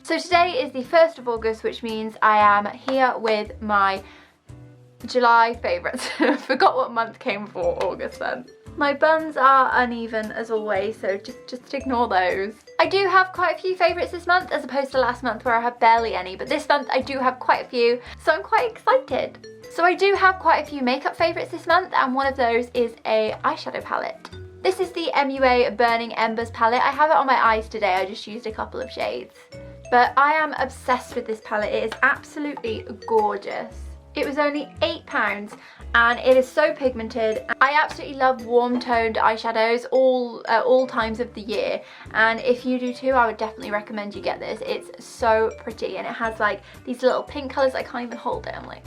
So today is the 1st of August, which means I am here with my July favourites. Forgot what month came before August then. My buns are uneven as always, so just ignore those. I do have quite a few favourites this month as opposed to last month where I had barely any, but this month I do have quite a few, so I'm quite excited. So I do have quite a few makeup favourites this month, and one of those is a eyeshadow palette. This is the MUA Burning Embers palette. I have it on my eyes today, I just used a couple of shades. But I am obsessed with this palette, it is absolutely gorgeous. It was only £8 and it is so pigmented. I absolutely love warm toned eyeshadows all times of the year, and if you do too, I would definitely recommend you get this. It's so pretty and it has like these little pink colours. I can't even hold it, I'm like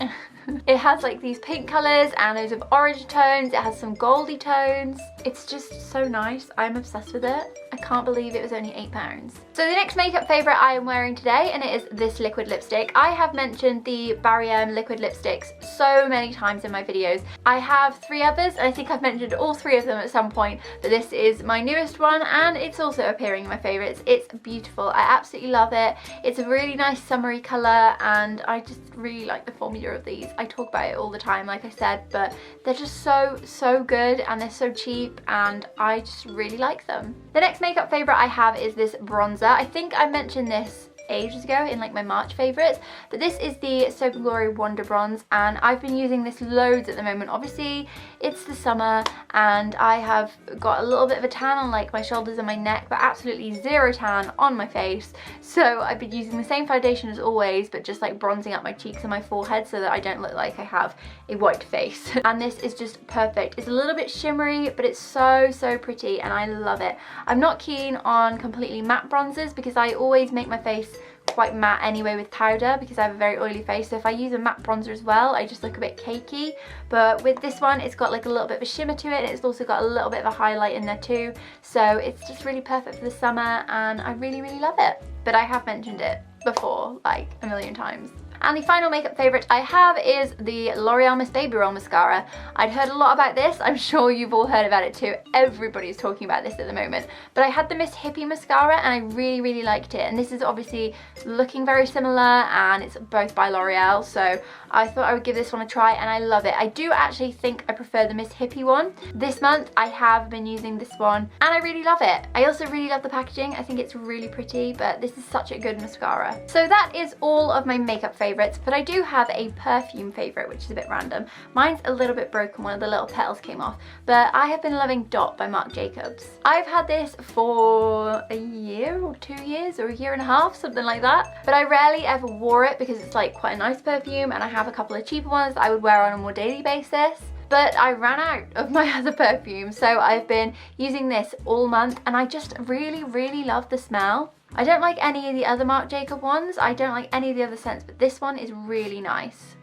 it has like these pink colours and those of orange tones. It has some goldy tones. It's just so nice. I'm obsessed with it. I can't believe it was only £8. So the next makeup favourite I am wearing today, and it is this liquid lipstick. I have mentioned the Barry M liquid lipsticks so many times in my videos. I have 3 others and I think I've mentioned all 3 of them at some point, but this is my newest one and it's also appearing in my favourites. It's beautiful. I absolutely love it. It's a really nice summery colour and I just really like the formula of these. I talk about it all the time, like I said, but they're just so good and they're so cheap and I just really like them. The next makeup favourite I have is this bronzer. I think I mentioned this ages ago in like my March favourites, but this is the Soap & Glory Wonder Bronze and I've been using this loads at the moment. Obviously it's the summer and I have got a little bit of a tan on like my shoulders and my neck, but absolutely zero tan on my face, so I've been using the same foundation as always, but just like bronzing up my cheeks and my forehead so that I don't look like I have a white face. And this is just perfect. It's a little bit shimmery, but it's so pretty and I love it. I'm not keen on completely matte bronzers because I always make my face quite matte anyway with powder because I have a very oily face, so if I use a matte bronzer as well I just look a bit cakey. But with this one it's got like a little bit of a shimmer to it and it's also got a little bit of a highlight in there too, so it's just really perfect for the summer and I really love it. But I have mentioned it before like a million times. And the final makeup favourite I have is the L'Oreal Miss Baby Roll Mascara. I'd heard a lot about this, I'm sure you've all heard about it too, everybody's talking about this at the moment. But I had the Miss Hippie Mascara and I really liked it, and this is obviously looking very similar and it's both by L'Oreal, so I thought I would give this one a try and I love it. I do actually think I prefer the Miss Hippie one. This month I have been using this one and I really love it. I also really love the packaging, I think it's really pretty, but this is such a good mascara. So that is all of my makeup favourites. But I do have a perfume favourite, which is a bit random. Mine's a little bit broken, one of the little petals came off, but I have been loving Dot by Marc Jacobs. I've had this for a year or 2 years or a year and a half, something like that, but I rarely ever wore it because it's like quite a nice perfume and I have a couple of cheaper ones that I would wear on a more daily basis. But I ran out of my other perfume, so I've been using this all month and I just really love the smell. I don't like any of the other Marc Jacob ones, I don't like any of the other scents, but this one is really nice.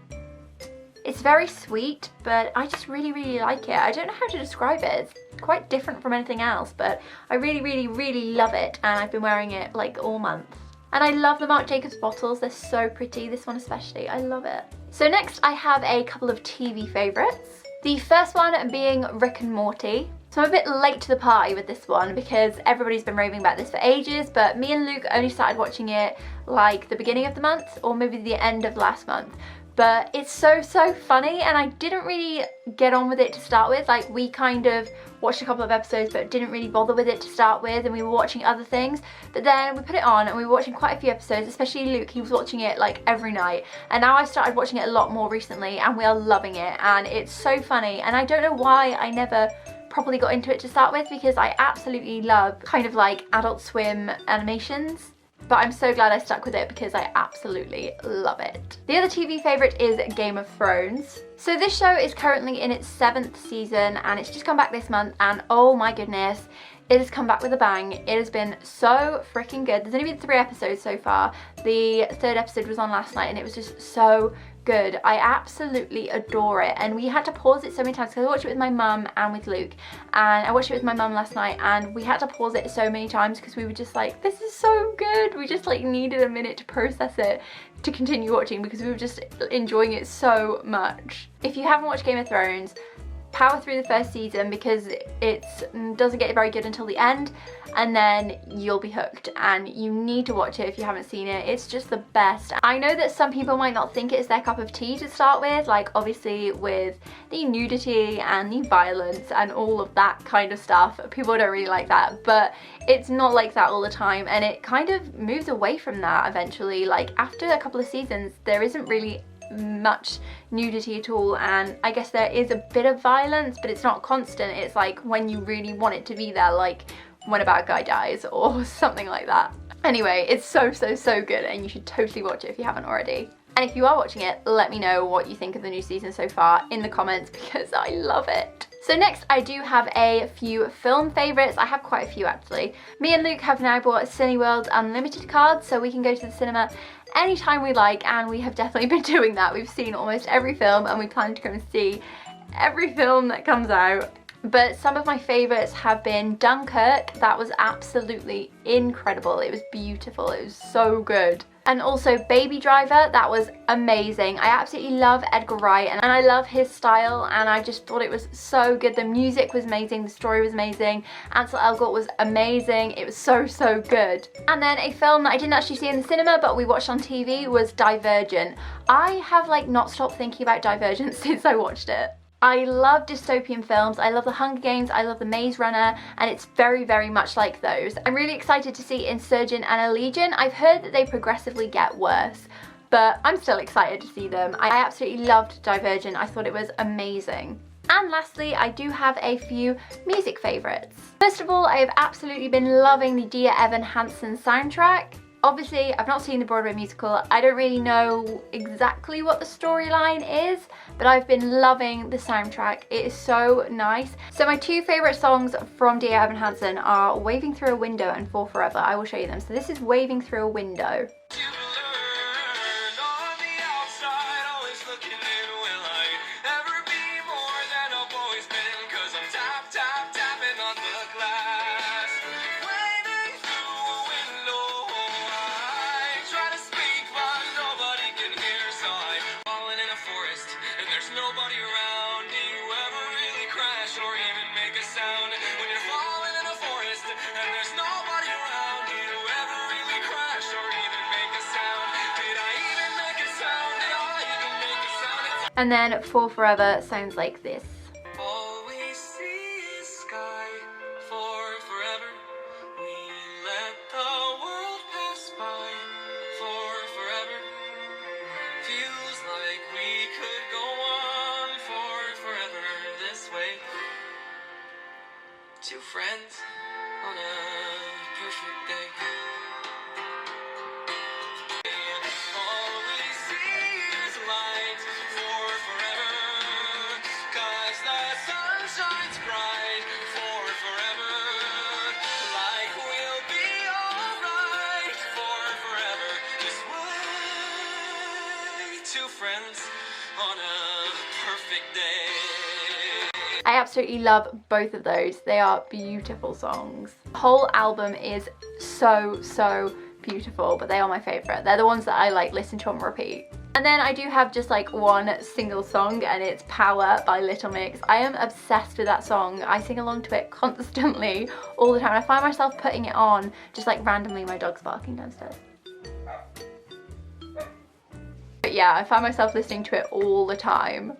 It's very sweet, but I just really like it. I don't know how to describe it. It's quite different from anything else, but I really love it and I've been wearing it like all month. And I love the Marc Jacobs bottles, they're so pretty, this one especially, I love it. So next I have a couple of TV favourites. The first one being Rick and Morty. So I'm a bit late to the party with this one because everybody's been raving about this for ages, but me and Luke only started watching it like the beginning of the month or maybe the end of last month. But it's so funny and I didn't really get on with it to start with. Like we kind of watched a couple of episodes but didn't really bother with it to start with, and we were watching other things. But then we put it on and we were watching quite a few episodes, especially Luke, he was watching it like every night. And now I started watching it a lot more recently and we are loving it and it's so funny. And I don't know why I never properly got into it to start with because I absolutely love kind of like Adult Swim animations. But I'm so glad I stuck with it because I absolutely love it. The other TV favourite is Game of Thrones. So this show is currently in its 7th season and it's just come back this month and oh my goodness, it has come back with a bang. It has been so freaking good. There's only been 3 episodes so far. The 3rd episode was on last night and it was just so good. I absolutely adore it and we had to pause it so many times because I watched it with my mum and with Luke, and I watched it with my mum last night and we had to pause it so many times because we were just like, this is so good. We just like needed a minute to process it to continue watching because we were just enjoying it so much. If you haven't watched Game of Thrones, power through the first season because it doesn't get very good until the end, and then you'll be hooked, and you need to watch it if you haven't seen it. It's just the best. I know that some people might not think it's their cup of tea to start with, like obviously with the nudity and the violence and all of that kind of stuff, people don't really like that, but it's not like that all the time, and it kind of moves away from that eventually. Like after a couple of seasons there isn't really much nudity at all, and I guess there is a bit of violence, but it's not constant. It's like when you really want it to be there, like when a bad guy dies or something like that. Anyway, it's so good, and you should totally watch it if you haven't already. And if you are watching it, let me know what you think of the new season so far in the comments, because I love it. So next I do have a few film favourites. I have quite a few actually. Me and Luke have now bought Cineworld Unlimited cards, so we can go to the cinema anytime we like, and we have definitely been doing that. We've seen almost every film, and we plan to go and see every film that comes out. But some of my favourites have been Dunkirk. That was absolutely incredible. It was beautiful. It was so good. And also Baby Driver, that was amazing. I absolutely love Edgar Wright, and I love his style, and I just thought it was so good. The music was amazing, the story was amazing, Ansel Elgort was amazing. It was so good. And then a film that I didn't actually see in the cinema but we watched on TV was Divergent. I have like not stopped thinking about Divergent since I watched it. I love dystopian films. I love The Hunger Games, I love The Maze Runner, and it's very much like those. I'm really excited to see Insurgent and Allegiant. I've heard that they progressively get worse, but I'm still excited to see them. I absolutely loved Divergent. I thought it was amazing. And lastly, I do have a few music favourites. First of all, I have absolutely been loving the Dear Evan Hansen soundtrack. Obviously, I've not seen the Broadway musical. I don't really know exactly what the storyline is, but I've been loving the soundtrack. It is so nice. So my two favourite songs from Dear Evan Hansen are Waving Through a Window and For Forever. I will show you them. So this is Waving Through a Window. And then For Forever sounds like this. All we see is sky for forever. We let the world pass by for forever. Feels like we could go on for forever this way. Two friends on a perfect day. I absolutely love both of those. They are beautiful songs. The whole album is so beautiful, but they are my favourite. They're the ones that I like listen to on repeat. And then I do have just like one single song, and it's Power by Little Mix. I am obsessed with that song. I sing along to it constantly, all the time. I find myself putting it on just like randomly. My dog's barking downstairs. But yeah, I find myself listening to it all the time.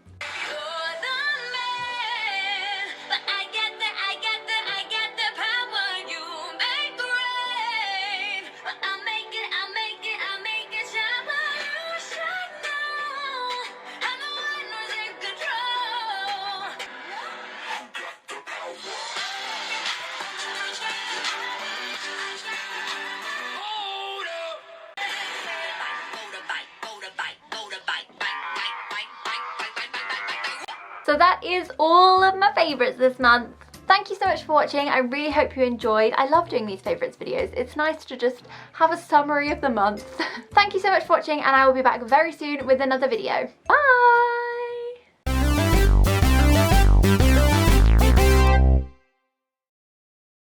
So that is all of my favourites this month. Thank you so much for watching. I really hope you enjoyed. I love doing these favourites videos. It's nice to just have a summary of the month. Thank you so much for watching, and I will be back very soon with another video. Bye!